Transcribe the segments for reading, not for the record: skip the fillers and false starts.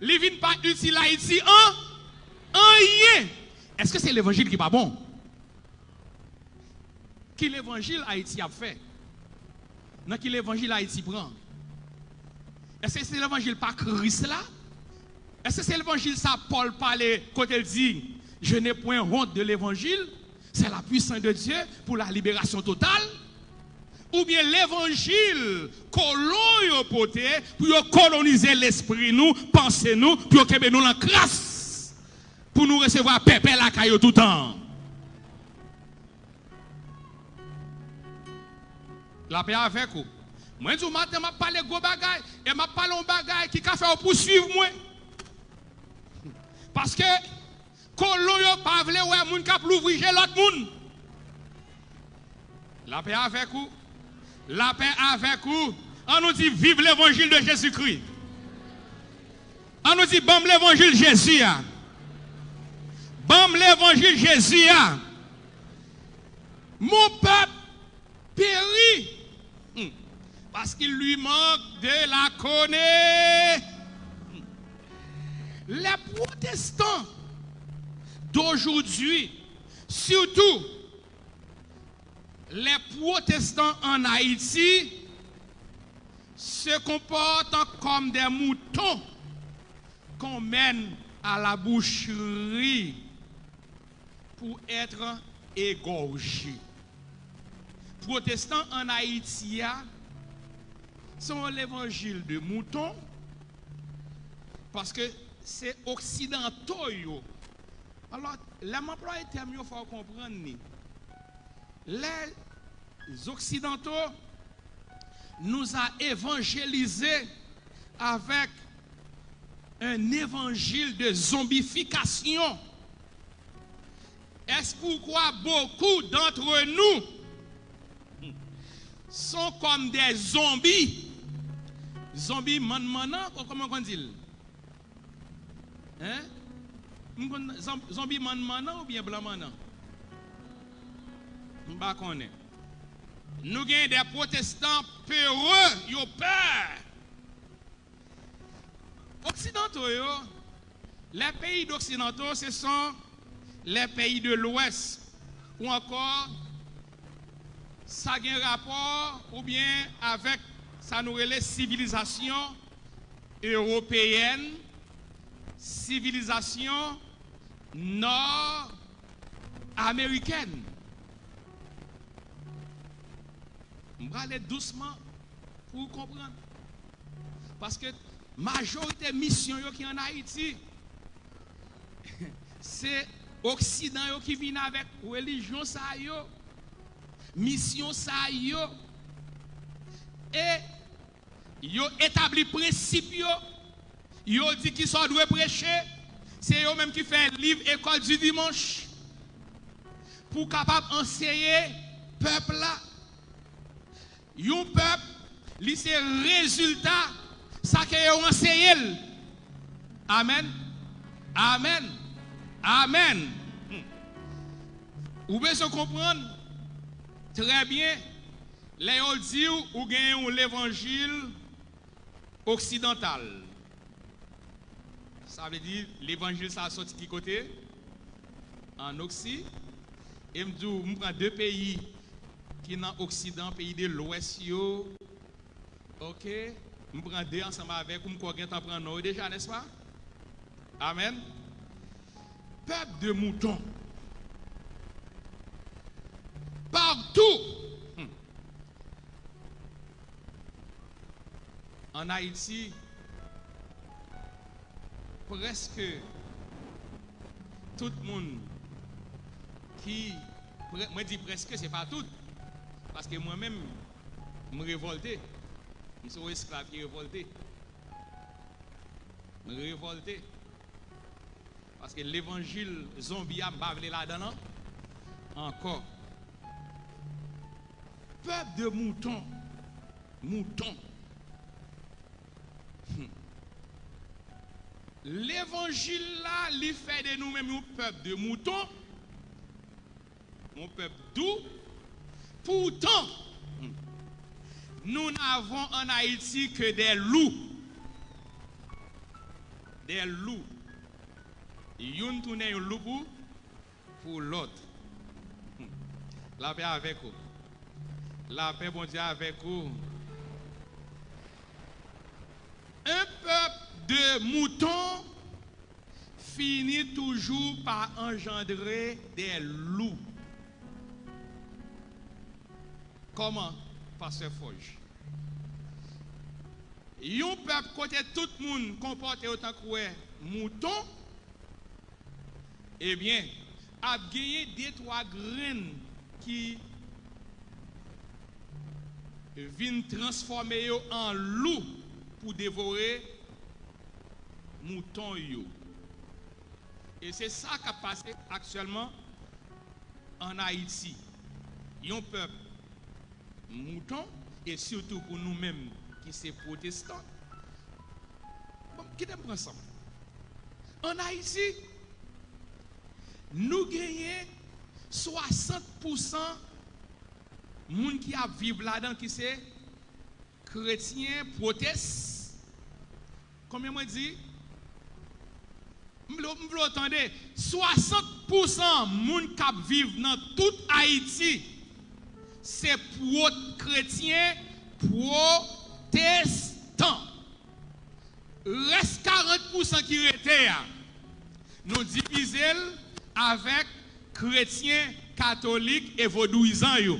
il ne vient pas utile Haïti en rien. Est-ce que c'est l'évangile qui n'est pas bon? Qui l'évangile Haïti a fait? Non, qui l'évangile Haïti prend? Est-ce que c'est l'évangile pas Christ là? Est-ce que c'est l'évangile ça Paul parlait quand il dit je n'ai point honte de l'évangile? C'est la puissance de Dieu pour la libération totale? Ou bien l'évangile colon porté pour coloniser l'esprit nous, penser nous, pour que nous la grâce pour nous recevoir pépé la caillou tout le temps. La paix avec vous. Moi, je matin, je parle de gros bagaille et je parle de bagaille qui a fait poursuivre moi. Parce que colon yo pas vle ouais moun k'ap l'ouvrir l'autre moun. La paix avec vous. La paix avec vous. On nous dit vive l'évangile de Jésus-Christ. On nous dit bam l'évangile Jésus. Bam l'évangile Jésus. Mon peuple périt. Parce qu'il lui manque de la connaître. Les protestants d'aujourd'hui, surtout les protestants en Haïti, se comportent comme des moutons qu'on mène à la boucherie pour être égorgés. Protestants en Haïti sont l'évangile de moutons parce que c'est occidentaux. Alors, les employés termes, il faut comprendre. Les occidentaux nous a évangélisés avec un évangile de zombification. Est-ce pourquoi beaucoup d'entre nous sont comme des zombies? Zombies man-manan, comment on dit? Hein? Zombie man-manan ou bien blanc-manan? Je ne sais pas. Nous avons des protestants peureux, ils ont peur. Occidentaux, les pays d'occidentaux, ce sont les pays de l'Ouest. Ou encore, ça a un rapport ou bien avec ça nous relève civilisation européenne, civilisation nord-américaine. Je vais aller doucement pour comprendre. Parce que la majorité des missions qui sont en Haïti, c'est l'Occident qui vient avec religion, mission, et ils ont établi principe, ils ont dit qu'ils sont doivent prêcher, c'est eux-mêmes qui font un livre école du dimanche pour capable enseigner peuple là. Un peuple, c'est résultat ça qu'ils ont enseigné. Amen. Amen. Amen. Vous pouvez se comprendre très bien. Les gens disent ou gagnent l'évangile occidental. Ça veut dire l'évangile ça a sorti de côté en Occident. Et je prends deux pays qui sont dans l'Occident, pays de l'Ouest. Ok. Je prends deux ensemble avec vous. Je prends déjà, n'est-ce pas? Amen. Peuple de moutons. Partout. En Haïti, presque tout le monde qui, moi dis presque, c'est pas tout, parce que moi-même, je me révolté. Je suis un esclave qui est révolté. Je me révolté. Parce que l'évangile zombie a bavé là-dedans. Encore. Peuple de moutons. Moutons. L'évangile là, il fait de nous-mêmes un peuple de moutons. Un peuple doux. Pourtant, nous n'avons en Haïti que des loups. des loups. Yon tourne un loup pour l'autre. La paix avec vous. La paix, bon Dieu, avec vous. Un peuple de moutons finit toujours par engendrer des loups. Comment, Pasteur Forge? Un peuple côté tout le monde comporte autant que mouton, eh bien, a gagné des trois graines qui viennent transformer en loup pour dévorer mouton yo. Et c'est ça qui a passé actuellement en Haïti. Un peuple mouton, et surtout pour nous-mêmes qui sommes protestants. Bon, qui t'aime prendre ça? En Haïti, nous gagnons 60% de gens qui vivent là-dedans qui sont chrétiens, protestes. Combien moi dit? Vous entendez? 60% de gens qui vivent dans toute Haïti, c'est chrétiens, protestants. Reste 40% qui étaient, nous divisons avec chrétiens, catholiques et vaudouisants. Je ne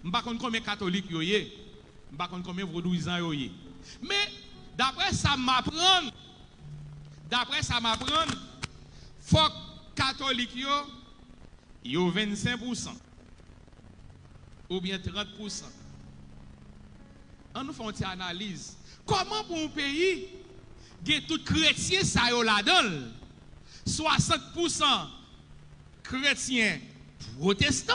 sais pas combien de catholiques il y a. Je ne sais pas combien de vaudouisants il y a. Mais d'après ça m'apprend, faut que catholiques il y a 25% ou bien 30%. On nous fait une analyse. Comment pour un pays qui est tout chrétien ça y là-dedans 60% chrétiens protestants,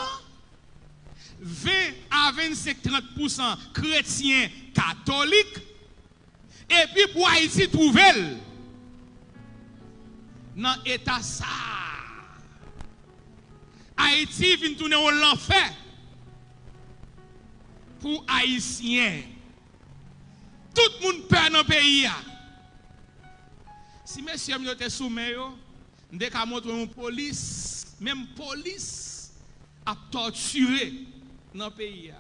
20 à 25-30% chrétiens catholiques, et puis pour Haïti trouver dans l'état ça. Haïti vient tourner au l'enfer pour Haïtiens. Tout le monde perd dans le pays. Si messieurs vous êtes soumis, dès qu'on montre une police, même police, a torturé dans le pays.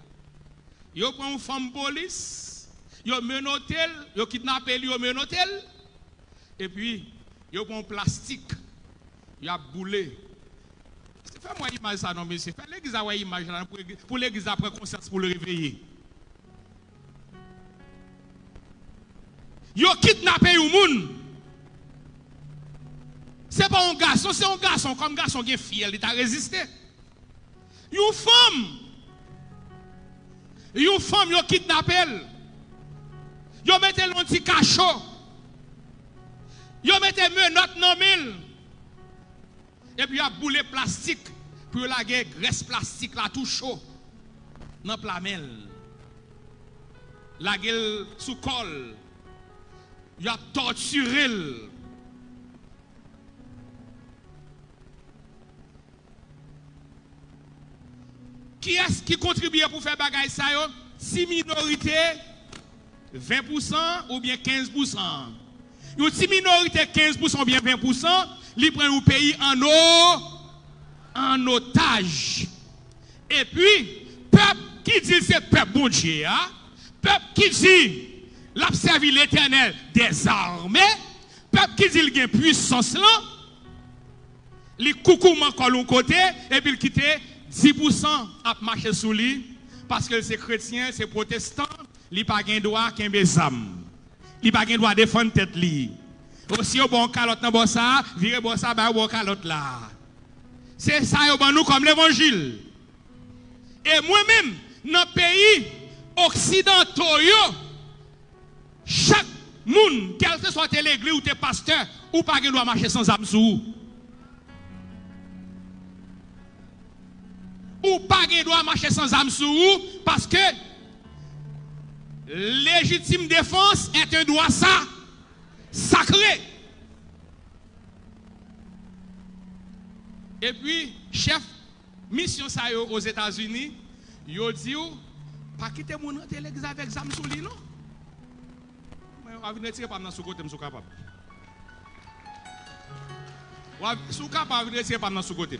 Yo prend une femme police, yo menotté, yo kidnappé, yo menotté, et puis yo prend plastique, yo a boulé. Fais-moi image ça non monsieur, fais l'église à image pour l'église après conscience pour le réveiller. Yo kidnappé un moun. C'est pas un garçon, c'est un garçon comme garçon qui est fier, il t'a résisté. Une femme, yo kidnappé. Yo mette un petit cachot. Yo mette menottes dans mille. Et puis a boulé plastique pour la graisse plastique là tout chaud dans plamel. La gueule sous col. Il a torturé. Qui est-ce qui contribue pour faire bagaille ça yo? Si minorité 20% ou bien 15%. Yo si minorité 15% ou bien 20%, li prend un pays en otage. Et puis peuple qui dit c'est peuple bon Dieu, peuple qui dit l'a servi l'Éternel des armées, peuple qui dit il a puissance là, li coucou encore l'un côté et puis il quitte 10% à marcher sous lui parce que c'est chrétien, c'est protestant, il pas gain droit qu'un bezam. Il pas gain droit défendre tête li. Aussi au bon calotte dans bon ça, virer bon ça ba bon calotte là. C'est ça yo ban nous comme l'évangile. Et moi-même dans pays occidentaux yo, chaque monde, quel que soit l'église ou tes pasteurs, ou pas gain droit marcher sans âme sous. Ou pas gain droit marcher sans âme sous parce que légitime défense est un droit sacré. Et puis chef mission ça aux États-Unis, yo dit pas quitter mon l'église avec âme sous lui non. On va venir tirer pas dans ce côté m'sou capable. Si vous êtes capable de rester pas dans ce côté.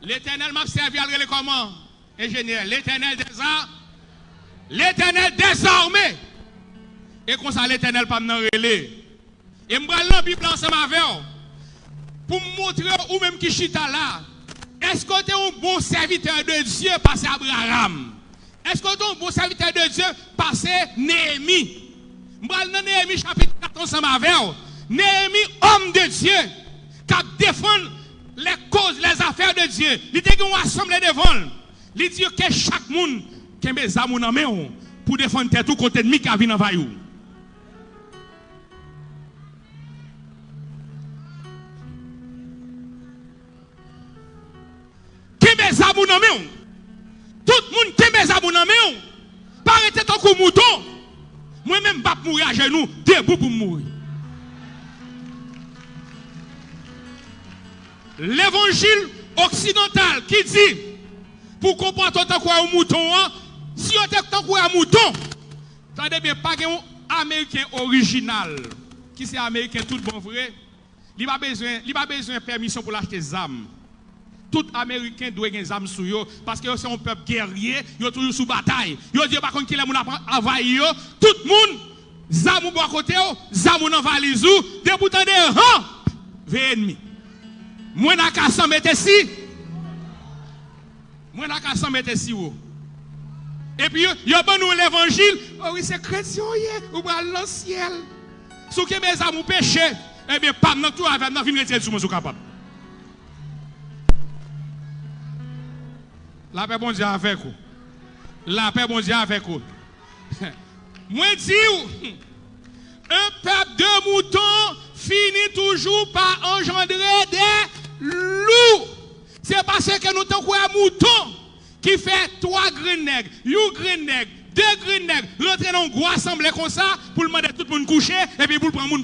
L'Éternel m'a servi à le comment? Ingénieur, l'Éternel des arts, l'Éternel des armées. Et comme ça, l'Éternel pas me relais. Et je vais la Bible ensemble avec vous. Pour me montrer ou même qui chita là. Est-ce que tu es un bon serviteur de Dieu passé Abraham? Est-ce que tu es un bon serviteur de Dieu passé Néhémie? Je vais dans Néhémie chapitre 4 ensemble avec vous. Néhémie, homme de Dieu, qui défend les causes, les affaires de Dieu. Il dit qu'on assemble devant. Il dit que chaque monde qui a mes amours dans main pour défendre tout côté de qui a vu dans vaillou. Qui mes amours dans main. Tout le monde qui mes amours dans main. Pas arrêter ton coup mouton. Moi-même, je ne vais pas mourir à genoux, debout pour mourir. L'évangile occidental qui dit pour comprendre tant quoi un mouton, si on est tant quoi un mouton, attendez bien, pas un américain original qui c'est américain tout bon vrai, il n'a pas besoin de permission pour l'acheter des armes. Tout américain doit avoir des armes sur eux parce que c'est un peuple guerrier, ils sont toujours sous bataille. Ils disent par contre qu'il a envahi tout le monde, armes à côté, armes dans valise, des boutons de han, vers ennemi. Moi, n'a qu'à s'en mettre ici. Moi, n'a qu'à s'en mettre ici. Et puis, il y a bon nous l'évangile. Oh oui, c'est chrétien, ou dans le ciel. Si vous avez mes amours péché, eh bien, pas dans tout avec nous, venez sur moi, si capable. La paix, bon Dieu, avec vous. La paix, bon Dieu, avec vous. Moi, dis, un peuple de moutons finit toujours par engendrer des loups. C'est parce que nous avons un mouton qui fait 3 green nègres, 1 green nègre, 2 green nègres, rentrer dans une grosse assemblée comme ça pour demander tout le monde coucher et puis pour prendre le monde.